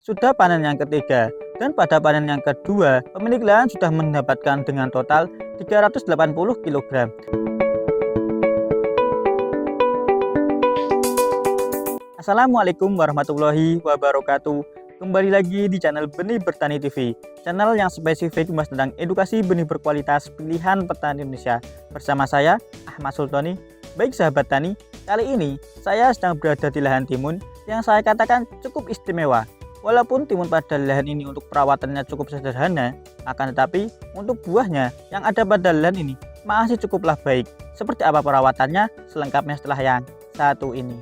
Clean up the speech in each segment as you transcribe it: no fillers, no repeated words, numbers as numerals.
sudah panen yang ketiga, dan pada panen yang kedua, pemilik lahan sudah mendapatkan dengan total 380 kg. Assalamualaikum warahmatullahi wabarakatuh. Kembali lagi di channel Benih Bertani TV, channel yang spesifik membahas tentang edukasi benih berkualitas pilihan petani Indonesia. Bersama saya, Ahmad Sultoni. Baik sahabat tani, kali ini saya sedang berada di lahan timun yang saya katakan cukup istimewa. Walaupun timun pada lahan ini untuk perawatannya cukup sederhana, akan tetapi untuk buahnya yang ada pada lahan ini masih cukuplah baik. Seperti apa perawatannya? Selengkapnya setelah yang satu ini.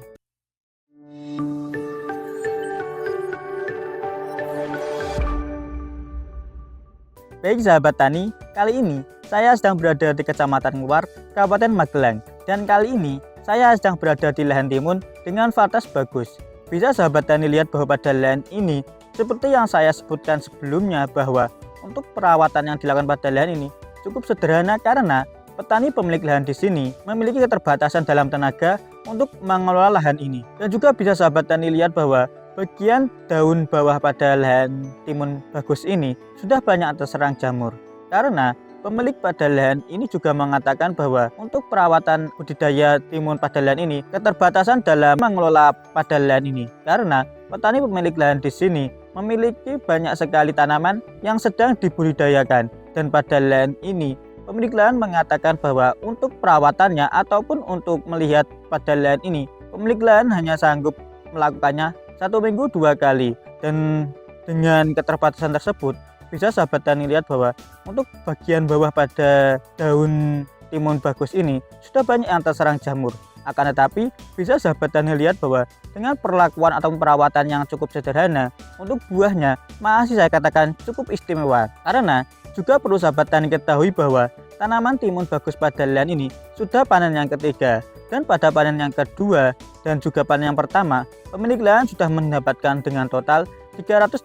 Baik sahabat tani, kali ini saya sedang berada di Kecamatan Nguwar, Kabupaten Magelang. Dan kali ini saya sedang berada di lahan timun dengan varietas bagus. Bisa sahabat tani lihat bahwa pada lahan ini, seperti yang saya sebutkan sebelumnya, bahwa untuk perawatan yang dilakukan pada lahan ini cukup sederhana karena petani pemilik lahan di sini memiliki keterbatasan dalam tenaga untuk mengelola lahan ini. Dan juga bisa sahabat tani lihat bahwa bagian daun bawah pada lahan timun bagus ini sudah banyak terserang jamur. Karena pemilik pada lahan ini juga mengatakan bahwa untuk perawatan budidaya timun pada lahan ini keterbatasan dalam mengelola pada lahan ini. Karena petani pemilik lahan di sini memiliki banyak sekali tanaman yang sedang dibudidayakan. Dan pada lahan ini pemilik lahan mengatakan bahwa untuk perawatannya ataupun untuk melihat pada lahan ini, pemilik lahan hanya sanggup melakukannya 1 minggu 2 kali. Dan dengan keterbatasan tersebut, bisa sahabat tani lihat bahwa untuk bagian bawah pada daun timun bagus ini sudah banyak yang terserang jamur. Akan tetapi bisa sahabat tani lihat bahwa dengan perlakuan atau perawatan yang cukup sederhana, untuk buahnya masih saya katakan cukup istimewa. Karena juga perlu sahabat tani ketahui bahwa tanaman timun bagus pada lahan ini sudah panen yang ketiga. Dan pada panen yang kedua dan juga panen yang pertama, pemilik lahan sudah mendapatkan dengan total 380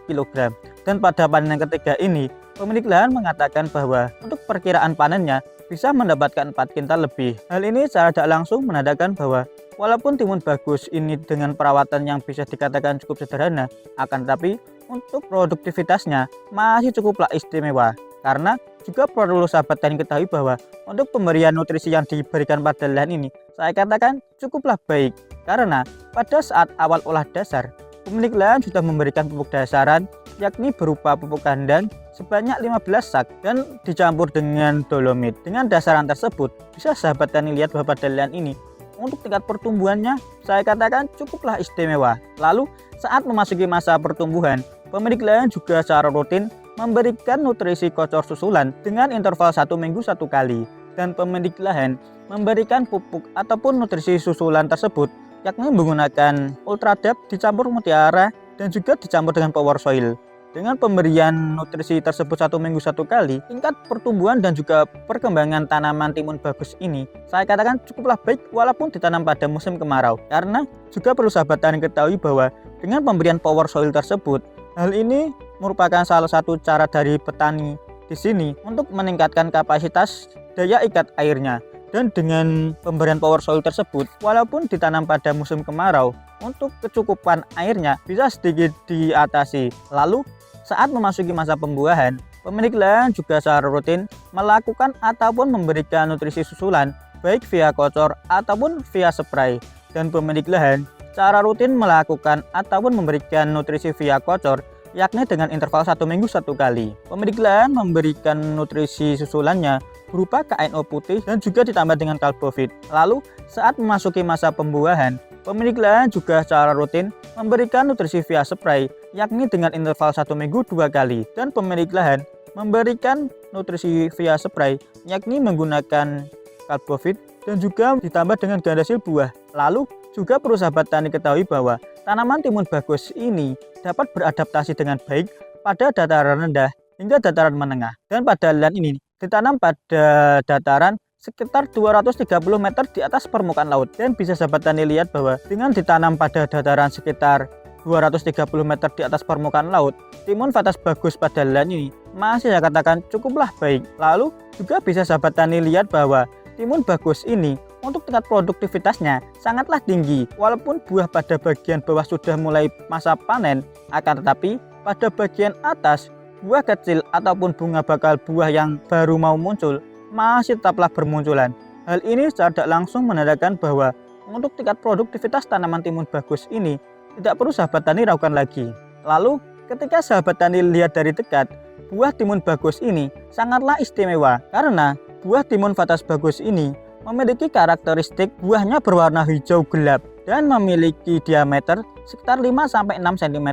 kg. Dan pada panen yang ketiga ini, pemilik lahan mengatakan bahwa untuk perkiraan panennya bisa mendapatkan 4 kintal lebih. Hal ini secara tidak langsung menandakan bahwa walaupun timun bagus ini dengan perawatan yang bisa dikatakan cukup sederhana, akan tetapi untuk produktivitasnya masih cukuplah istimewa. Karena juga perlu sahabat tani ketahui bahwa untuk pemberian nutrisi yang diberikan pada lahan ini saya katakan cukuplah baik. Karena pada saat awal olah dasar, pemilik lahan sudah memberikan pupuk dasaran yakni berupa pupuk kandang sebanyak 15 sak dan dicampur dengan dolomit. Dengan dasaran tersebut bisa sahabat tani lihat bahwa pada lahan ini untuk tingkat pertumbuhannya saya katakan cukuplah istimewa. Lalu saat memasuki masa pertumbuhan, pemilik lahan juga secara rutin memberikan nutrisi kocor susulan dengan interval 1 minggu 1 kali. Dan pemilik lahan memberikan pupuk ataupun nutrisi susulan tersebut yakni menggunakan Ultradap dicampur Mutiara dan juga dicampur dengan Power Soil. Dengan pemberian nutrisi tersebut 1 minggu 1 kali, tingkat pertumbuhan dan juga perkembangan tanaman timun bagus ini saya katakan cukuplah baik walaupun ditanam pada musim kemarau. Karena juga perlu sahabat tani ketahui bahwa dengan pemberian Power Soil tersebut, hal ini merupakan salah satu cara dari petani di sini untuk meningkatkan kapasitas daya ikat airnya. Dan dengan pemberian Power Soil tersebut, walaupun ditanam pada musim kemarau, untuk kecukupan airnya bisa sedikit diatasi. Lalu saat memasuki masa pembuahan, pemilik lahan juga secara rutin melakukan ataupun memberikan nutrisi susulan baik via kocor ataupun via spray. Dan pemilik lahan secara rutin melakukan ataupun memberikan nutrisi via kocor yakni dengan interval 1 minggu 1 kali. Pemilik lahan memberikan nutrisi susulannya berupa KNO putih dan juga ditambah dengan Kalbovit. Lalu saat memasuki masa pembuahan, pemilik lahan juga secara rutin memberikan nutrisi via spray yakni dengan interval 1 minggu 2 kali. Dan pemilik lahan memberikan nutrisi via spray yakni menggunakan Kalbovit dan juga ditambah dengan gandasil buah. Lalu juga perlu sahabat tani ketahui bahwa tanaman timun bagus ini dapat beradaptasi dengan baik pada dataran rendah hingga dataran menengah. Dan pada lahan ini ditanam pada dataran sekitar 230 meter di atas permukaan laut. Dan bisa sahabat tani lihat bahwa dengan ditanam pada dataran sekitar 230 meter di atas permukaan laut, timun varietas bagus pada lahan ini masih saya katakan cukuplah baik. Lalu juga bisa sahabat tani lihat bahwa timun bagus ini untuk tingkat produktivitasnya sangatlah tinggi. Walaupun buah pada bagian bawah sudah mulai masa panen, akan tetapi pada bagian atas buah kecil ataupun bunga bakal buah yang baru mau muncul masih tetaplah bermunculan. Hal ini secara tidak langsung menandakan bahwa untuk tingkat produktivitas tanaman timun bagus ini tidak perlu sahabat tani ragukan lagi. Lalu ketika sahabat tani lihat dari dekat, buah timun bagus ini sangatlah istimewa karena buah timun Vatas bagus ini memiliki karakteristik buahnya berwarna hijau gelap dan memiliki diameter sekitar 5-6 cm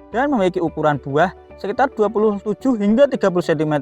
dan memiliki ukuran buah sekitar 27 hingga 30 cm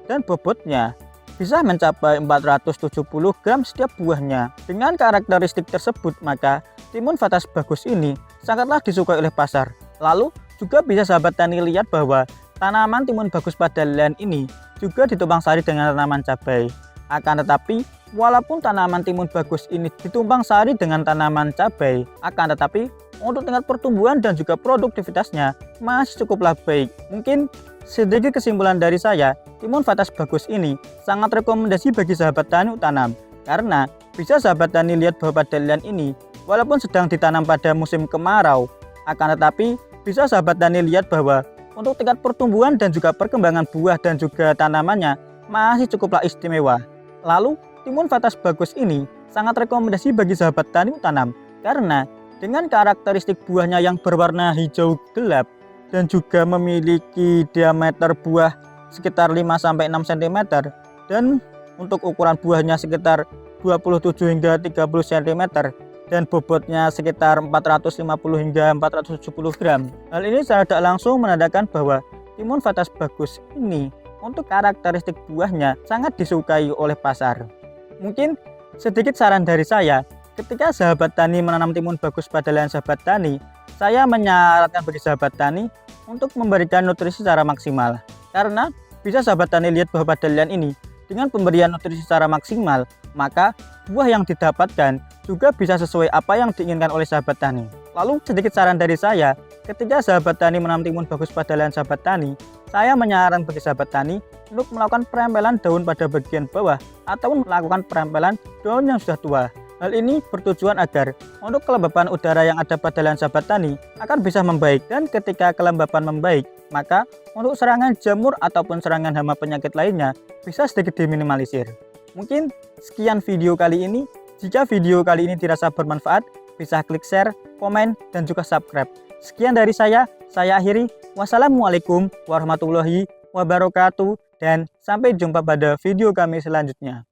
dan bobotnya bisa mencapai 470 gram setiap buahnya. Dengan karakteristik tersebut, maka timun Vatas bagus ini sangatlah disukai oleh pasar. Lalu juga bisa sahabat tani lihat bahwa tanaman timun bagus pada lahan ini juga ditumpang sari dengan tanaman cabai. Akan tetapi, walaupun tanaman timun bagus ini ditumpang sari dengan tanaman cabai, akan tetapi untuk tingkat pertumbuhan dan juga produktivitasnya masih cukuplah baik. Mungkin sedikit kesimpulan dari saya, timun Vatas bagus ini sangat rekomendasi bagi sahabat tani untuk tanam. Karena bisa sahabat tani lihat bahwa pada lahan ini, walaupun sedang ditanam pada musim kemarau, akan tetapi bisa sahabat tani lihat bahwa untuk tingkat pertumbuhan dan juga perkembangan buah dan juga tanamannya masih cukuplah istimewa. Lalu timun Vatas bagus ini sangat rekomendasi bagi sahabat tani tanam karena dengan karakteristik buahnya yang berwarna hijau gelap dan juga memiliki diameter buah sekitar 5-6 cm dan untuk ukuran buahnya sekitar 27 hingga 30 cm dan bobotnya sekitar 450 hingga 470 gram. Hal ini secara tidak langsung menandakan bahwa timun Vatas bagus ini untuk karakteristik buahnya sangat disukai oleh pasar. Mungkin sedikit saran dari saya, ketika sahabat tani menanam timun bagus pada lahan sahabat tani, saya menyarankan bagi sahabat tani untuk memberikan nutrisi secara maksimal. Karena bisa sahabat tani lihat bahwa pada lahan ini dengan pemberian nutrisi secara maksimal, maka buah yang didapatkan juga bisa sesuai apa yang diinginkan oleh sahabat tani. Lalu sedikit saran dari saya, ketika sahabat tani menanam timun bagus pada lahan sahabat tani, saya menyarankan bagi sahabat tani untuk melakukan perempelan daun pada bagian bawah atau melakukan perempelan daun yang sudah tua. Hal ini bertujuan agar untuk kelembapan udara yang ada pada lahan sahabat tani akan bisa membaik, dan ketika kelembapan membaik, maka untuk serangan jamur ataupun serangan hama penyakit lainnya bisa sedikit diminimalisir. Mungkin sekian video kali ini. Jika video kali ini dirasa bermanfaat, bisa klik share, komen, dan juga subscribe. Sekian dari saya akhiri. Wassalamualaikum warahmatullahi wabarakatuh, dan sampai jumpa pada video kami selanjutnya.